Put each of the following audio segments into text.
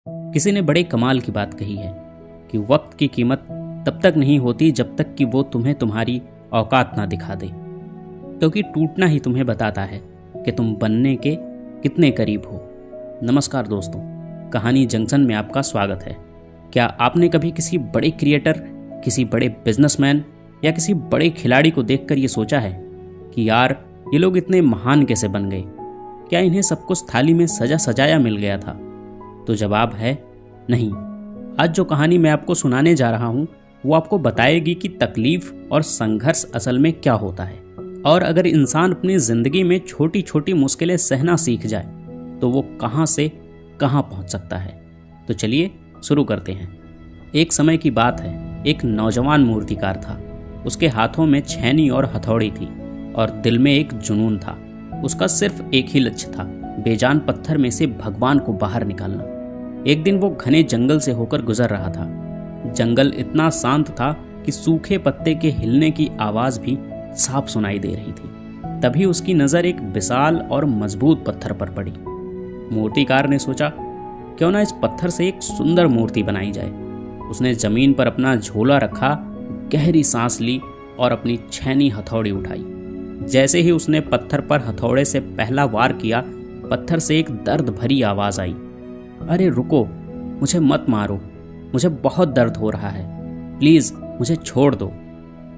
किसी ने बड़े कमाल की बात कही है कि वक्त की कीमत तब तक नहीं होती जब तक कि वो तुम्हें तुम्हारी औकात ना दिखा दे, क्योंकि टूटना ही तुम्हें बताता है कि तुम बनने के कितने करीब हो। नमस्कार दोस्तों, कहानी जंक्शन में आपका स्वागत है। क्या आपने कभी किसी बड़े क्रिएटर, किसी बड़े बिजनेसमैन या किसी बड़े खिलाड़ी को देखकर ये सोचा है कि यार ये लोग इतने महान कैसे बन गए? क्या इन्हें सब कुछ थाली में सजा सजाया मिल गया था? तो जवाब है नहीं। आज जो कहानी मैं आपको सुनाने जा रहा हूँ वो आपको बताएगी कि तकलीफ और संघर्ष असल में क्या होता है, और अगर इंसान अपनी जिंदगी में छोटी छोटी मुश्किलें सहना सीख जाए तो वो कहाँ से कहाँ पहुँच सकता है। तो चलिए शुरू करते हैं। एक समय की बात है, एक नौजवान मूर्तिकार था। उसके हाथों में छेनी और हथौड़ी थी और दिल में एक जुनून था। उसका सिर्फ एक ही लक्ष्य था, बेजान पत्थर में से भगवान को बाहर निकालना। एक दिन वो घने जंगल से होकर गुजर रहा था। जंगल इतना शांत था कि सूखे पत्ते के हिलने की आवाज भी साफ सुनाई दे रही थी। तभी उसकी नजर एक विशाल और मजबूत पत्थर पर पड़ी। मूर्तिकार ने सोचा, क्यों ना इस पत्थर से एक सुंदर मूर्ति बनाई जाए। उसने जमीन पर अपना झोला रखा, गहरी सांस ली और अपनी छेनी हथौड़ी उठाई। जैसे ही उसने पत्थर पर हथौड़े से पहला वार किया, पत्थर से एक दर्द भरी आवाज आई, अरे रुको, मुझे मत मारो, मुझे बहुत दर्द हो रहा है, प्लीज मुझे छोड़ दो।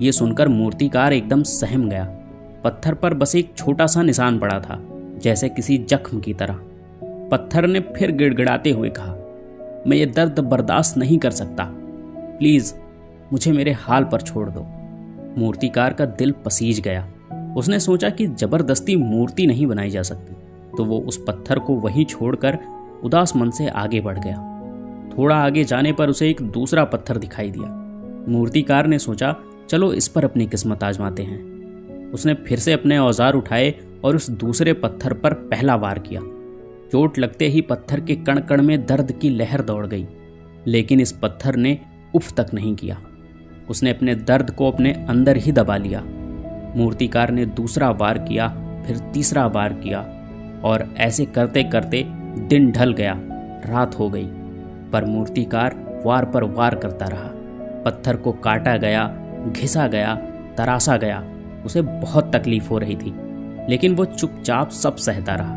ये सुनकर मूर्तिकार एकदम सहम गया। पत्थर पर बस एक छोटा सा निशान पड़ा था, जैसे किसी जख्म की तरह। पत्थर ने फिर गिड़गिड़ाते हुए कहा, मैं ये दर्द बर्दाश्त नहीं कर सकता, प्लीज मुझे मेरे हाल पर छोड़ दो। मूर्तिकार का दिल पसीज गया। उसने सोचा कि जबरदस्ती मूर्ति नहीं बनाई जा सकती, तो वो उस पत्थर को वहीं छोड़कर उदास मन से आगे बढ़ गया। थोड़ा आगे जाने पर उसे एक दूसरा पत्थर दिखाई दिया। मूर्तिकार ने सोचा, चलो इस पर अपनी किस्मत आजमाते हैं। उसने फिर से अपने औजार उठाए और उस दूसरे पत्थर पर पहला वार किया। चोट लगते ही पत्थर के कण कण में दर्द की लहर दौड़ गई, लेकिन इस पत्थर ने उफ तक नहीं किया। उसने अपने दर्द को अपने अंदर ही दबा लिया। मूर्तिकार ने दूसरा वार किया, फिर तीसरा वार किया, और ऐसे करते करते दिन ढल गया, रात हो गई। पर मूर्तिकार वार पर वार करता रहा। पत्थर को काटा गया, घिसा गया, तराशा गया। उसे बहुत तकलीफ हो रही थी, लेकिन वो चुपचाप सब सहता रहा,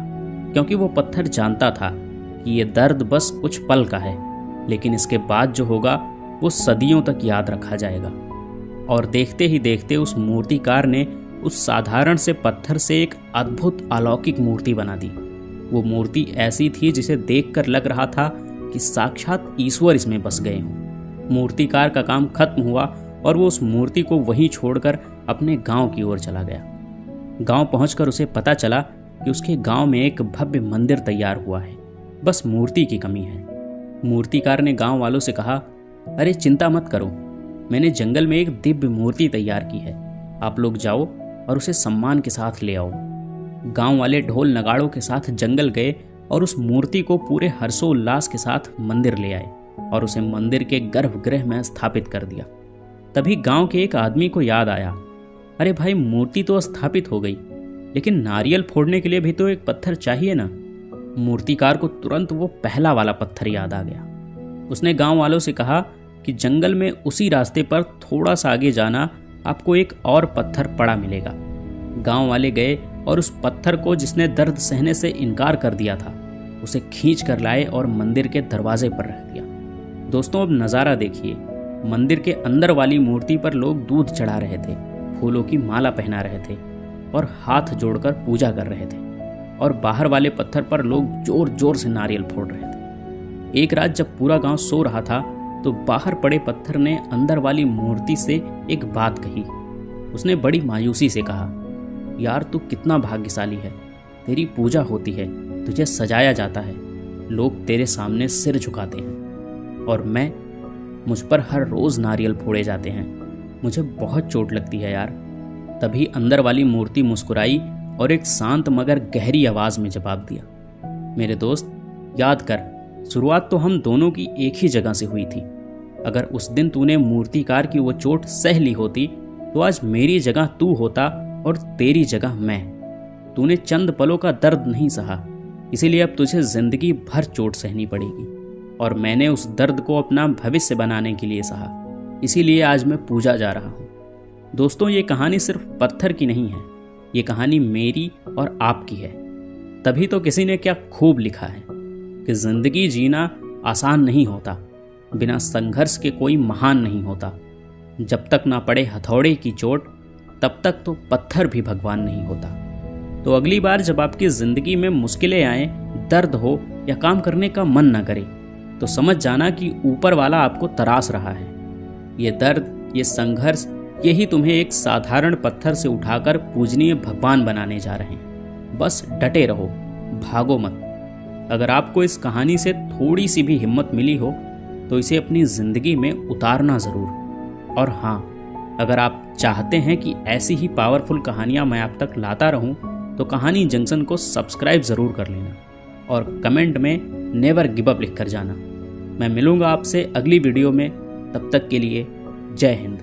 क्योंकि वो पत्थर जानता था कि ये दर्द बस कुछ पल का है, लेकिन इसके बाद जो होगा वो सदियों तक याद रखा जाएगा। और देखते ही देखते उस मूर्तिकार ने उस साधारण से पत्थर से एक अद्भुत अलौकिक मूर्ति बना दी। वो मूर्ति ऐसी थी जिसे देखकर लग रहा था कि साक्षात ईश्वर इसमें बस गए हों। मूर्तिकार का काम खत्म हुआ और वो उस मूर्ति को वहीं छोड़कर अपने गांव की ओर चला गया। गांव पहुंचकर उसे पता चला कि उसके गांव में एक भव्य मंदिर तैयार हुआ है, बस मूर्ति की कमी है। मूर्तिकार ने गांव वालों से कहा, अरे चिंता मत करो, मैंने जंगल में एक दिव्य मूर्ति तैयार की है, आप लोग जाओ और उसे सम्मान के साथ ले आओ। गांव वाले ढोल नगाड़ों के साथ जंगल गए और उस मूर्ति को पूरे हर्षोल्लास के साथ मंदिर ले आए और उसे मंदिर के गर्भगृह में स्थापित कर दिया। तभी गांव के एक आदमी को याद आया, अरे भाई, मूर्ति तो स्थापित हो गई, लेकिन नारियल फोड़ने के लिए भी तो एक पत्थर चाहिए ना। मूर्तिकार को तुरंत वो पहला वाला पत्थर याद आ गया। उसने गांव वालों से कहा कि जंगल में उसी रास्ते पर थोड़ा सा आगे जाना, आपको एक और पत्थर पड़ा मिलेगा। गांव वाले गए और उस पत्थर को, जिसने दर्द सहने से इनकार कर दिया था, उसे खींच कर लाए और मंदिर के दरवाजे पर रख दिया। दोस्तों, अब नज़ारा देखिए। मंदिर के अंदर वाली मूर्ति पर लोग दूध चढ़ा रहे थे, फूलों की माला पहना रहे थे और हाथ जोड़कर पूजा कर रहे थे, और बाहर वाले पत्थर पर लोग जोर जोर से नारियल फोड़ रहे थे। एक रात जब पूरा गांव सो रहा था तो बाहर पड़े पत्थर ने अंदर वाली मूर्ति से एक बात कही। उसने बड़ी मायूसी से कहा, यार तू कितना भाग्यशाली है, तेरी पूजा होती है, तुझे सजाया जाता है, लोग तेरे सामने सिर झुकाते हैं, और मुझ पर हर रोज नारियल फोड़े जाते हैं, मुझे बहुत चोट लगती है यार। तभी अंदर वाली मूर्ति मुस्कुराई और एक शांत मगर गहरी आवाज में जवाब दिया, मेरे दोस्त, याद कर, शुरुआत तो हम दोनों की एक ही जगह से हुई थी। अगर उस दिन तूने मूर्तिकार की वो चोट सह ली होती तो आज मेरी जगह तू होता और तेरी जगह मैं। तूने चंद पलों का दर्द नहीं सहा, इसीलिए अब तुझे जिंदगी भर चोट सहनी पड़ेगी। और मैंने उस दर्द को अपना भविष्य बनाने के लिए सहा। इसीलिए आज मैं पूजा जा रहा हूँ। दोस्तों, ये कहानी सिर्फ पत्थर की नहीं है, ये कहानी मेरी और आपकी है। तभी तो किसी ने क्या खूब लिखा है कि जिंदगी जीना आसान नहीं होता, बिना संघर्ष के कोई महान नहीं होता। जब तक ना पड़े हथौड़े की चोट, तब तक तो पत्थर भी भगवान नहीं होता। तो अगली बार जब आपकी जिंदगी में मुश्किलें आए, दर्द हो या काम करने का मन ना करे, तो समझ जाना कि ऊपर वाला आपको तराश रहा है। ये दर्द, ये संघर्ष, यही तुम्हें एक साधारण पत्थर से उठाकर पूजनीय भगवान बनाने जा रहे हैं। बस डटे रहो, भागो मत। अगर आपको इस कहानी से थोड़ी सी भी हिम्मत मिली हो तो इसे अपनी ज़िंदगी में उतारना ज़रूर। और हाँ, अगर आप चाहते हैं कि ऐसी ही पावरफुल कहानियाँ मैं आप तक लाता रहूँ तो कहानी जंक्शन को सब्सक्राइब ज़रूर कर लेना और कमेंट में नेवर गिव अप लिख कर जाना। मैं मिलूँगा आपसे अगली वीडियो में, तब तक के लिए जय हिंद।